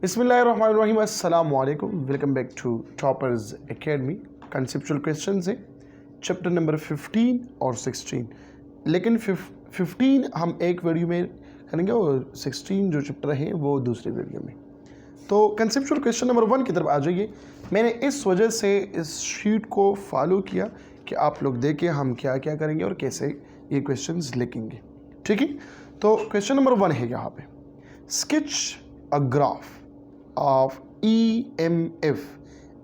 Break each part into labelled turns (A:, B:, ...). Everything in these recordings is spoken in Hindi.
A: बिस्मिल्लाहिर्रहमानिर्रहीम, अस्सलाम वालेकुम। Welcome back to toppers academy. Conceptual question है चैप्टर नंबर 15 और 16, लेकिन 15 हम एक वीडियो में करेंगे और 16 जो चैप्टर है वो दूसरे वीडियो में। तो कंसेप्चुअल क्वेश्चन नंबर 1 की तरफ आ जाइए। मैंने इस वजह से इस शीट को फॉलो किया कि आप लोग देखें हम क्या क्या करेंगे और कैसे ये क्वेश्चंस लिखेंगे, ठीक है। तो क्वेश्चन नंबर 1 है यहाँ पे, sketch a graph of EMF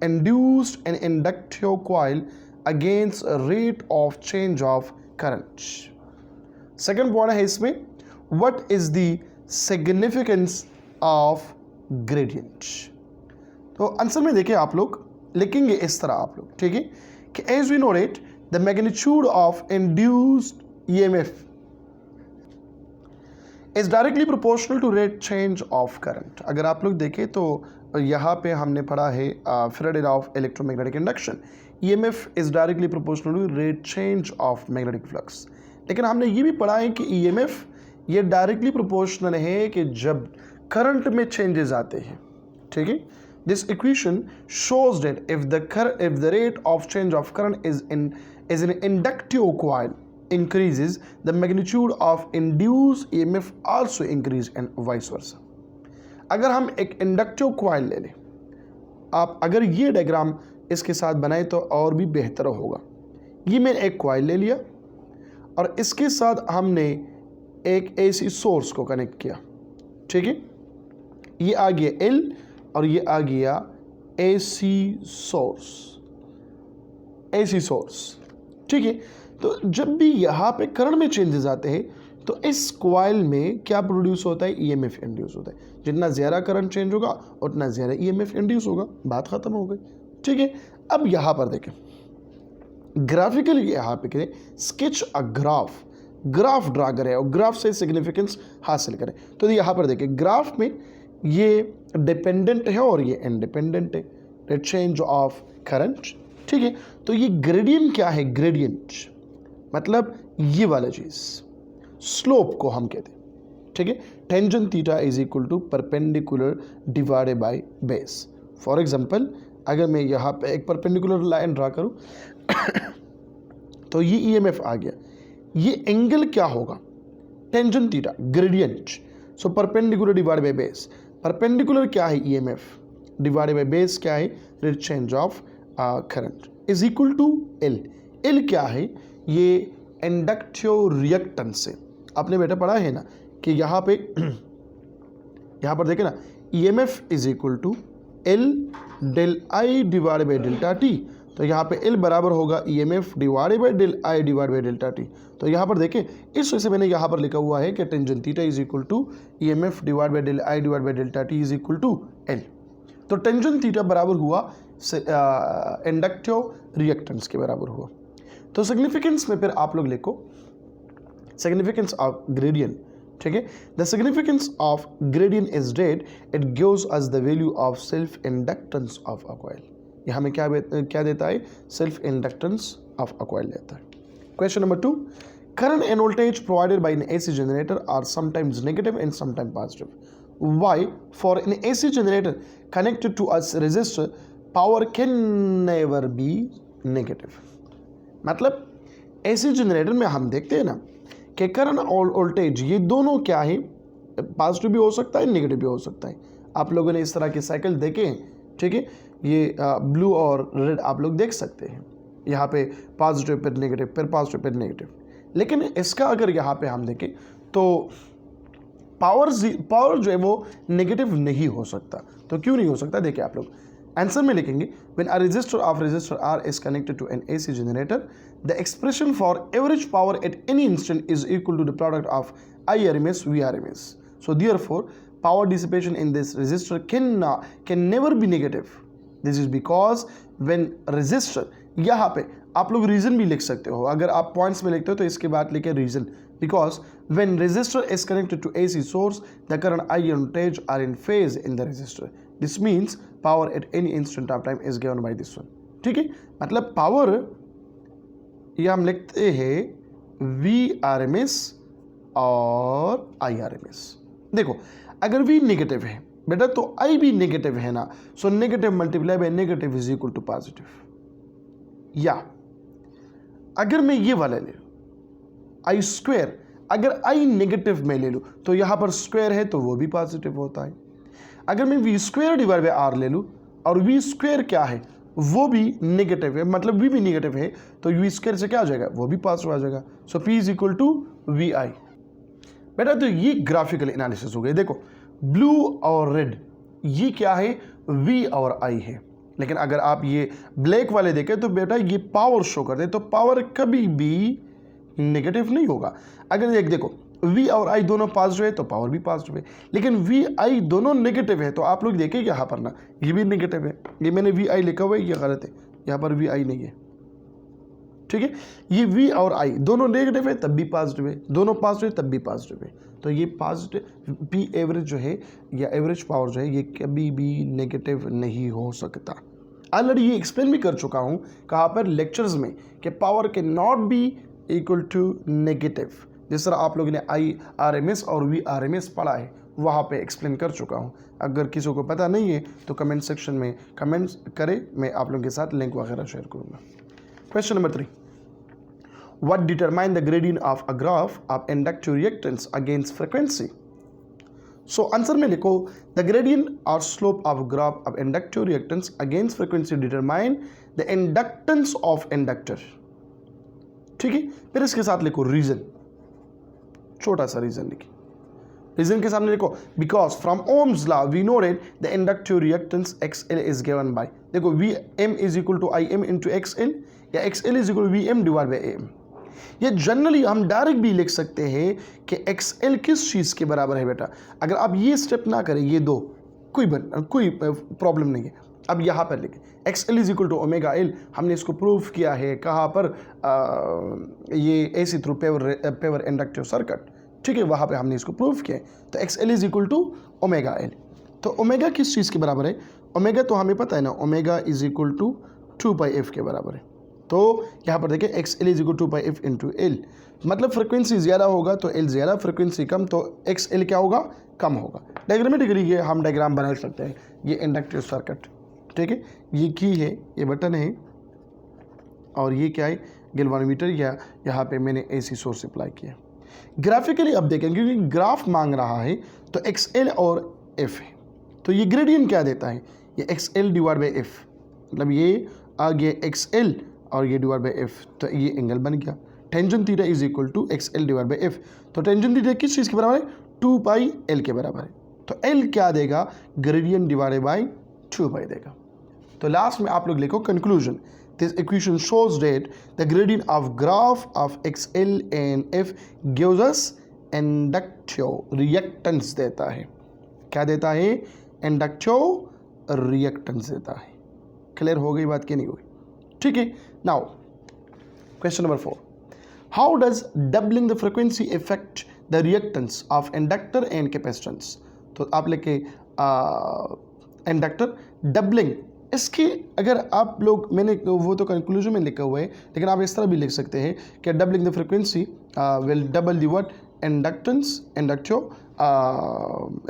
A: induced an inductive coil against a rate of change of current. Second point है इसमें, what is the significance of gradient। तो आंसर में देखिए आप लोग लिखेंगे इस तरह आप लोग, ठीक है, कि as we know it the magnitude of induced EMF is directly proportional to rate change of current. अगर आप लोग देखें तो यहाँ पे हमने पढ़ा है Faraday law of electromagnetic induction, EMF is directly proportional to rate change of magnetic flux. लेकिन हमने ये भी पढ़ा है कि ईएमएफ ये डायरेक्टली प्रोपोर्शनल है कि जब करंट में चेंजेस आते हैं, ठीक है। This equation shows that if the rate of change of current is an inductive coil increases, the magnitude of induced EMF also increase and vice versa। अगर हम एक इंडक्टिव कॉइल ले लें, आप अगर ये डायग्राम इसके साथ बनाए तो और भी बेहतर होगा। ये मैंने एक कॉइल ले लिया और इसके साथ हमने एक एसी सोर्स को कनेक्ट किया, ठीक है। ये आ गया L और ये आ गया एसी सोर्स, ठीक है। तो जब भी यहाँ पे करंट में चेंजेस आते हैं तो इस कॉइल में क्या प्रोड्यूस होता है, ईएमएफ इंड्यूस होता है। जितना ज़्यादा करंट चेंज होगा उतना ज़्यादा ईएमएफ इंड्यूस होगा। बात ख़त्म हो गई, ठीक है। अब यहाँ पर देखें ग्राफिकली, यहाँ पे करें स्केच अ ग्राफ ड्रा करें और ग्राफ से सिग्निफिकेंस हासिल करें। तो यहाँ पर देखें ग्राफ में ये डिपेंडेंट है और ये इंडिपेंडेंट है, रेट चेंज ऑफ करंट, ठीक है। तो ये ग्रेडियंट क्या है, ग्रेडियंट मतलब ये वाला चीज स्लोप को हम कहते हैं, ठीक है। Tangent theta is equal to perpendicular divided by base. For example अगर मैं यहाँ पे एक परपेंडिकुलर लाइन ड्रा करूँ तो ये ईएमएफ आ गया, ये एंगल क्या होगा, tangent theta, gradient. So perpendicular divided by base, perpendicular क्या है ईएमएफ डिवाइडेड बाय बेस क्या है, rate change of current is equal to L क्या है, ये इंडक्टिव रिएक्टेंस से आपने बेटा पढ़ा है ना कि यहाँ पर देखें ना, EMF is equal to L del I divide by delta T. तो यहाँ पे एल बराबर होगा EMF divide by del I divide by delta T. तो यहाँ पर देखें इस वजह से मैंने यहाँ पर लिखा हुआ है कि tangent theta is equal to EMF divide by del I divide by delta T is equal to L. तो टेंजेंट थीटा बराबर हुआ इंडक्टिव रिएक्टेंस के बराबर हुआ। तो सिग्निफिकेंस में फिर आप लोग लिखो सिग्निफिकेंस ऑफ ग्रेडियंट, ठीक है। The significance of gradient is that it gives us the value of self inductance of a coil. ये हमें क्या देता है, self inductance of a coil देता है। Question number 2, current and voltage provided by an AC generator are sometimes negative and sometimes positive. Why for an AC generator connected to a resistor power can never be negative. मतलब एसी जनरेटर में हम देखते हैं ना कि करंट और वोल्टेज ये दोनों क्या है, पॉजिटिव भी हो सकता है नेगेटिव भी हो सकता है। आप लोगों ने इस तरह के साइकिल देखे हैं, ठीक है। ये ब्लू और रेड आप लोग देख सकते हैं, यहाँ पे पॉजिटिव फिर नेगेटिव फिर पॉजिटिव फिर नेगेटिव। लेकिन इसका अगर यहाँ पे हम देखें तो पावर जो है वो नेगेटिव नहीं हो सकता। तो क्यों नहीं हो सकता, देखिए आप लोग आंसर में लिखेंगे, when a resistor of resistor R is connected to an AC generator, the expression for average power at any instant is equal to the product of IRMS VRMS. So therefore, power dissipation in this resistor can never be negative. This is because when resistor, यहाँ पे आप लोग रीजन भी लिख सकते हो, अगर आप पॉइंट्स में लिखते हो तो इसके बाद लिखे reason, because when resistor is connected to AC source, the current I and voltage are in phase in the resistor. This means power at any instant of time is given by this one, ठीक है। मतलब पावर ये हम लिखते हैं VRMS और IRMS। देखो अगर V नेगेटिव है बेटा तो आई भी नेगेटिव है ना, so negative multiply by negative is equal to positive. या अगर मैं ये वाला ले लूँ आई स्क्वायर, अगर आई नेगेटिव में ले लूँ तो यहाँ पर स्क्वायर है तो वो भी पॉजिटिव होता है। अगर मैं V square divide by R ले लूँ और वी स्क्वायर क्या है वो भी नेगेटिव है, मतलब वी भी नेगेटिव है, तो वी स्क्वायर से क्या हो जाएगा, वो भी पॉजिटिव आ जाएगा। So P is equal to V I. बेटा तो ये ग्राफिकल एनालिसिस हो गया। देखो ब्लू और रेड ये क्या है, वी और आई है। लेकिन अगर आप ये ब्लैक वाले देखें तो बेटा ये पावर शो करते हैं, तो पावर कभी भी नेगेटिव नहीं होगा। अगर एक देखो वी और आई दोनों पॉजिटिव है तो पावर भी पॉजिटिव है, लेकिन वी आई दोनों नेगेटिव है तो आप लोग देखें यहाँ पर ना ये भी नेगेटिव है, ये मैंने वी आई लिखा हुआ है, ये गलत है, यहाँ पर वी आई नहीं है, ठीक है। ये वी और आई दोनों नेगेटिव है तब भी पॉजिटिव है, दोनों पॉजिटिव है तब भी पॉजिटिव है, तो ये पॉजिटिव पी एवरेज जो है या एवरेज पावर जो है ये कभी भी नेगेटिव नहीं हो सकता। ऑलरेडी ये एक्सप्लेन भी कर चुका हूँ कहाँ पर लेक्चर्स में कि पावर के not be equal to negative. जिस तरह आप लोगों ने आई आर एम एस और वी आर एम एस पढ़ा है वहाँ पे एक्सप्लेन कर चुका हूँ। अगर किसी को पता नहीं है तो कमेंट सेक्शन में कमेंट्स करें, मैं आप लोगों के साथ लिंक वगैरह शेयर करूँगा। Question number 3, what determine the gradient of a graph of inductive reactance against frequency? So answer में लिखो the gradient or slope of graph of inductive reactance against frequency determine the inductance of inductor। ठीक है, फिर इसके साथ लिखो रीजन, छोटा सा रीजन लिखिए। रीजन के सामने लिखो because from Ohm's law we know that the inductive reactance XL is given by, देखो Vm is equal to Im into XL या XL is equal to Vm divided by Am। ये जनरली हम डायरेक्ट भी लिख सकते हैं कि XL किस चीज़ के बराबर है। बेटा अगर आप ये स्टेप ना करें, ये दो कोई प्रॉब्लम नहीं है। अब यहाँ पर लिखें XL is equal to omega L, हमने इसको प्रूफ किया है कहाँ पर ये AC through pure inductive circuit, ठीक है, वहाँ पे हमने इसको प्रूफ किया है। तो XL is equal to omega L, तो ओमेगा किस चीज़ के बराबर है, ओमेगा तो हमें पता है ना, omega is equal to 2πf के बराबर है। तो यहाँ पर देखिए XL is equal to 2πf into L, मतलब फ्रिक्वेंसी ज़्यादा होगा तो एल ज़्यादा, फ्रिक्वेंसी कम तो XL क्या होगा, कम होगा। डायग्रामेटिकली ये हम डायग्राम बना सकते हैं। ये इंडक्टिव सर्किट, ठीक है, ये की है, ये बटन है और ये क्या है, गैल्वानोमीटर, या यहाँ पे मैंने AC सोर्स अप्लाई किया। ग्राफिकली अब देखें क्योंकि ग्राफ मांग रहा है तो XL और F है, तो ये ग्रेडियंट क्या देता है, ये XL डिवाइड बाई F, मतलब ये आ गया XL और ये डिवाइड बाई F, तो ये एंगल बन गया। Tangent theta is equal to XL divide by F, तो टेंजेंट थीटा किस चीज़ के बराबर है, 2πL के बराबर है, तो L क्या देगा, ग्रेडियंट डिवाइडेड बाई 2π देगा। तो लास्ट में आप लोग लिखो conclusion, this equation shows that the gradient of graph of XL and F gives us inductive reactance देता है। क्या देता है, इंडक्टिव रिएक्टेंस देता है। क्लियर हो गई बात कि नहीं हुई, ठीक है। Now question number 4, how does doubling the frequency effect the reactance of inductor and capacitance. तो आप लिखे इंडक्टर डबलिंग, इसकी अगर आप लोग, मैंने वो तो कंक्लूजन में लिखा हुआ है, लेकिन आप इस तरह भी लिख सकते हैं कि doubling the frequency will double the what, inductance, inductive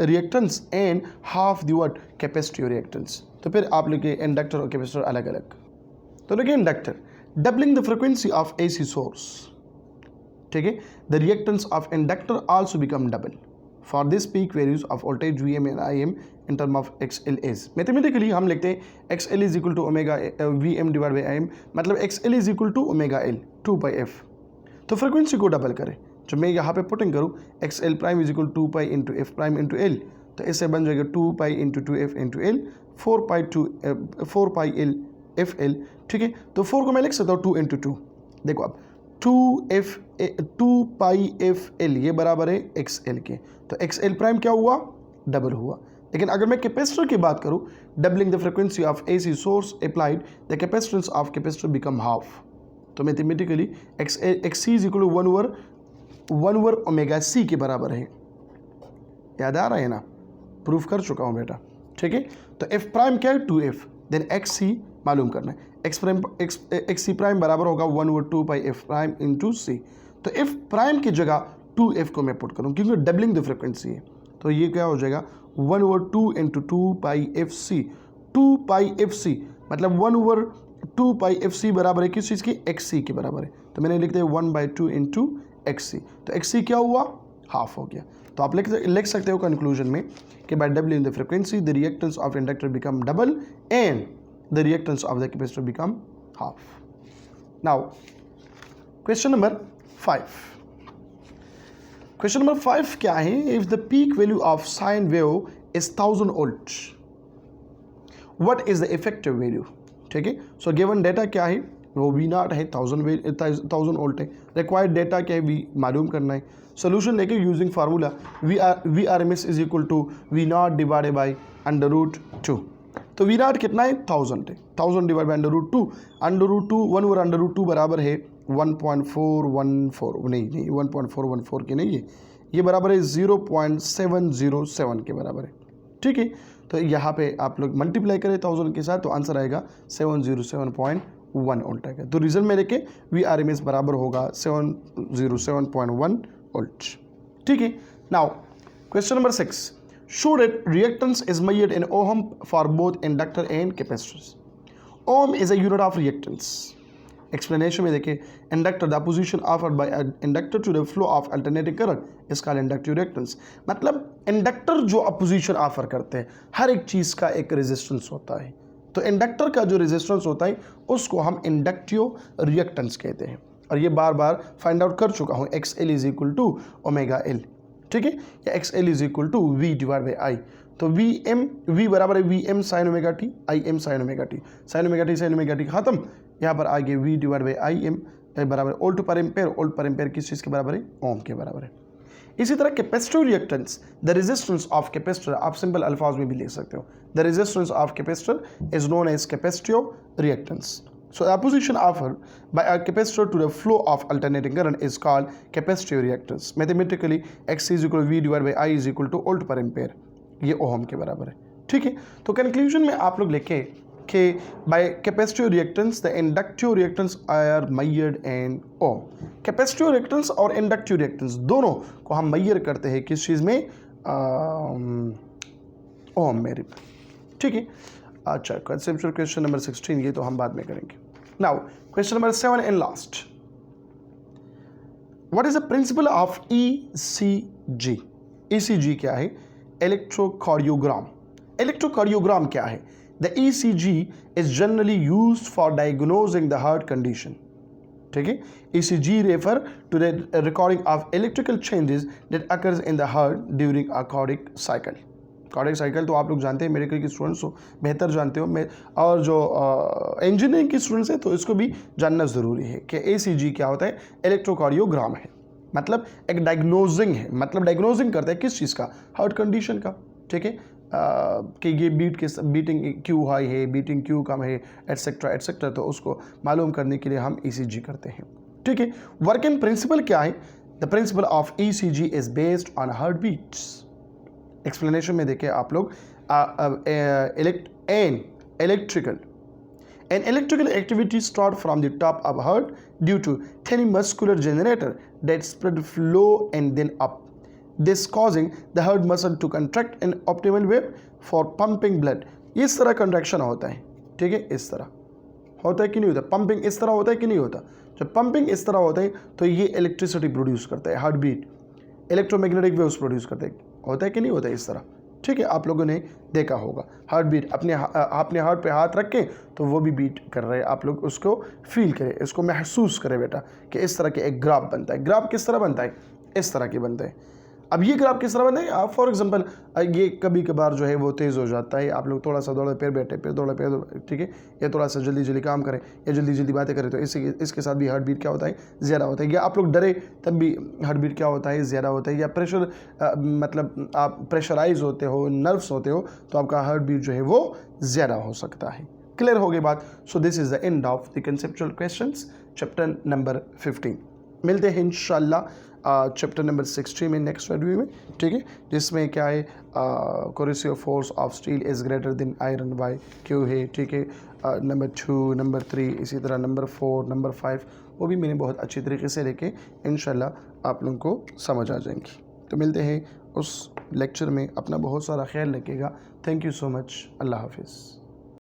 A: reactance and half the what, capacitive reactance. तो फिर आप लिखे इंडक्टर और कैपेसिटर अलग अलग। तो देखिए inductor doubling the frequency of AC source, ठीक है, the reactance of inductor also become double for this peak values of voltage Vm and Im in term of XL as. Mathematically हम लिखते हैं XL is equal to omega Vm divide by Im, मतलब XL is equal to omega L 2πf। तो फ्रिक्वेंसी को डबल करें, जब मैं यहाँ पे पुटिंग करूँ XL prime is equal to 2π into F prime into L, तो इससे बन जाएगा 2π into 2F into L, 4πL FL, ठीक है। तो 4 को मैं लिख सकता हूँ 2 इंटू 2, देखो अब 2πfL ये बराबर है XL के, तो XL प्राइम क्या हुआ, डबल हुआ। लेकिन अगर मैं कैपेसिटर की बात करूँ, doubling the frequency of AC source applied the capacitance of capacitor become half, तो mathematically XC is equal to 1 over omega C के बराबर है। याद आ रहा है ना, प्रूफ कर चुका हूँ बेटा, ठीक है। तो F प्राइम क्या है, 2F, देन XC मालूम करना है, XC प्राइम बराबर होगा 1 over 2πf prime into C। तो F प्राइम की जगह 2F को मैं पुट करूँ क्योंकि डबलिंग द फ्रिक्वेंसी है, तो ये क्या हो जाएगा 1/2 इंटू 2πfc। 2πfc मतलब 1/2πfc बराबर है किस चीज़ की, xc के बराबर है। तो मैंने लिख दिया 1/2 इंटू xc। तो xc क्या हुआ, हाफ हो गया। तो आप लिख सकते हो कंक्लूजन में कि by doubling the frequency the reactance of inductor become double and the reactance of the capacitor become half. Now question number 5। Question number 5 क्या है, if the peak value of sine wave is 1000 volt, what is the effective value. ठीक है, सो गिवन डेटा क्या है, वो वी नॉट है, 1000 वोल्ट है। रिक्वायर्ड डेटा क्या है, वी मालूम करना है। सोल्यूशन लेके using formula V R M S is equal to V not divided by √2। तो वी नॉट कितना है, 1000 है। 1000 डिवाइड बाई √2, √2 1/√2 बराबर है 1.414, नहीं 1.414 की नहीं है, ये बराबर है 0.707 के बराबर है। ठीक है, तो यहाँ पे आप लोग मल्टीप्लाई करें 1000 के साथ, तो आंसर आएगा 707.1 वोल्ट आएगा। तो रिजल्ट में लेके वी आर एम एस बराबर होगा 707.1 वोल्ट। ठीक है, now question number 6, show that reactance is measured in ohm for both inductor and capacitors. Ohm is a unit of reactance. Explanation में देखिए, inductor the opposition offered by inductor to the flow of alternating current is called inductive reactance. मतलब इंडक्टर जो अपोजिशन ऑफर करते हैं, हर एक चीज़ का एक रेजिस्टेंस होता है, तो इंडक्टर का जो रेजिस्टेंस होता है उसको हम इंडक्टिव रिएक्टेंस कहते हैं। और ये बार बार फाइंड आउट कर चुका हूँ, XL is equal to omega L। ठीक है, या XL is equal to V divide by I. तो V बराबर है VM sine omega t, IM sine omega t. Sine omega t खत्म, यहाँ पर आगे V डिवाइड बाई IM बराबर वोल्ट पर एम्पेयर। वोल्ट पर एम्पेयर किस चीज़ के बराबर है, ओम के बराबर है। इसी तरह capacitive reactance, the resistance of capacitor, आप सिंपल अल्फाज में भी लिख सकते हो, the resistance of capacitor is known as capacitive reactance. So the opposition offered by a capacitor to the flow of alternating current is called capacitive reactance. Mathematically, X is equal to V divided by I is equal to volt पर एम्पेयर, ये ओहम के बराबर है। ठीक है, तो कंक्लूजन में आप लोग लिखे कि by capacitive reactance the inductive reactance are measured in ohm. Capacitive reactance और इंडक्टिव रिएक्टेंस दोनों को हम मेजर करते हैं किस चीज़ में, ओम में। ठीक है, अच्छा, कंसेप्चुअल क्वेश्चन नंबर 16 ये तो हम बाद में करेंगे। Now question number 7 and last, what is the principle of ECG। ECG क्या है, इलेक्ट्रोकार्डियोग्राम। इलेक्ट्रोकार्डियोग्राम क्या है, the ECG is generally used for diagnosing the heart condition. ठीक है, ECG refer to the recording of electrical changes that occurs in the heart during a cardiac cycle. Cardiac cycle तो आप लोग जानते हैं, मेडिकल के स्टूडेंट्स हो बेहतर जानते हो, मैं और जो इंजीनियरिंग के स्टूडेंट्स हैं तो इसको भी जानना ज़रूरी है कि ECG क्या होता है। इलेक्ट्रोकार्डियोग्राम है, मतलब एक डायग्नोजिंग है, मतलब डायग्नोजिंग करता है किस चीज़ का, हार्ट कंडीशन का। ठीक है, कि ये बीटिंग क्यों हाई है, बीटिंग क्यों कम है, एटसेट्रा एटसेट्रा, तो उसको मालूम करने के लिए हम ECG करते हैं। ठीक है, वर्किंग प्रिंसिपल क्या है, the principle of ECG is based on heart beats. Explanation में देखिए आप लोग, an electrical activity start from the top of heart due to tiny muscular generator that spread flow and then up, this causing the heart muscle to contract in optimal way for pumping blood। इस तरह कंट्रैक्शन होता है। ठीक है, इस तरह होता है कि नहीं होता, पंपिंग इस तरह होता है कि नहीं होता। जब पंपिंग इस तरह होता है तो ये इलेक्ट्रिसिटी प्रोड्यूस करता है, heart beat, electromagnetic waves produce करते हैं, होता है कि नहीं होता है इस तरह। ठीक है, आप लोगों ने देखा होगा हार्ट बीट, अपने हार्ट पे हाथ रखें तो वो भी बीट कर रहे हैं, आप लोग उसको फील करें, इसको महसूस करें बेटा कि इस तरह के एक ग्राफ बनता है। ग्राफ किस तरह बनता है, इस तरह के बनते हैं। अब ये ग्राफ किस तरह बनता है, आप फॉर एग्जांपल ये कभी कभार जो है वो तेज़ हो जाता है, आप लोग थोड़ा सा दौड़े पैर बैठे, फिर दौड़े पैर, ठीक है, या थोड़ा सा जल्दी जल्दी काम करें या जल्दी जल्दी बातें करें तो इसके साथ भी हार्ट बीट क्या होता है, ज़्यादा होता है। या आप लोग डरे तब भी हार्ट बीट क्या होता है, ज़्यादा होता है। या प्रेशर मतलब आप प्रेशराइज होते हो, नर्व्स होते हो, तो आपका हार्ट बीट जो है वो ज़्यादा हो सकता है। क्लियर हो गई बात। So this is the end of the conceptual questions chapter number 15। मिलते हैं इंशाल्लाह चैप्टर नंबर 16 में, नेक्स्ट वीडियो में। ठीक है, जिसमें क्या है, coercive force of steel is greater than iron by Q है। ठीक है, नंबर 2, नंबर 3, इसी तरह नंबर 4, नंबर 5 वो भी मैंने बहुत अच्छी तरीके से लेके इंशाल्लाह आप लोगों को समझ आ जाएंगी। तो मिलते हैं उस लेक्चर में। अपना बहुत सारा ख्याल रखिएगा। Thank you so much. अल्लाह हाफिज़।